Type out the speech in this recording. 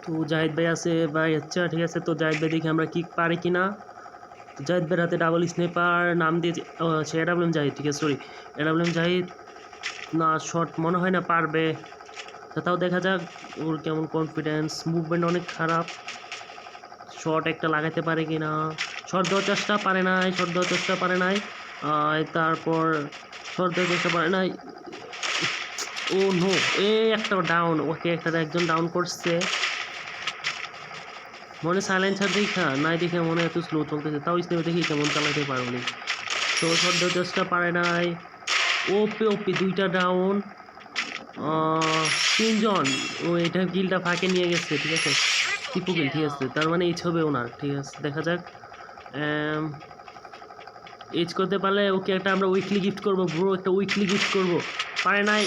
তো জাহিদ ভাই আছে ভাই, আচ্ছা ঠিক আছে। তো জাহিদ ভাই দেখি আমরা কি পারি কি না। তো জাহিদ ভাইয়ের হাতে ডাবল স্নেপার নাম দিয়েছে, সে এডাব্লিউএম জাহিদ, ঠিক আছে সরি এডাব্লিউএম জাহিদ। না শট মনে হয় না পারবে, তাও দেখা যাক ওর কেমন কনফিডেন্স। মুভমেন্ট অনেক খারাপ, শট একটা লাগাতে পারে কি না। শট দেওয়ার চেষ্টা পারে নাই, শট দেওয়ার চেষ্টা পারে নাই। তারপর শট দেওয়ার চেষ্টা পারে নাই। ও নো, একটা ডাউন, ওকে একজন ডাউন করছে। মনে সাইলেন্সার দেখা নাই, দেখে মনে এত স্লো চলতেছে, তাও স্নেপ দেখি কেমন চালাতে পারবনি। তো শট দেওয়ার চেষ্টা পারে নাই। ওপি ওপি দুইটা ডাউন, তিনজন। ও এটা কিলটা ফাঁকে নিয়ে গেছে, ঠিক আছে টিপু কিল, ঠিক আছে। তার মানে এইচ হবে ওনার, ঠিক আছে দেখা যাক। এইচ করতে পারলে ওকে একটা আমরা উইকলি গিফট করবো ব্রো, একটা উইকলি গিফট করবো। পারে নাই,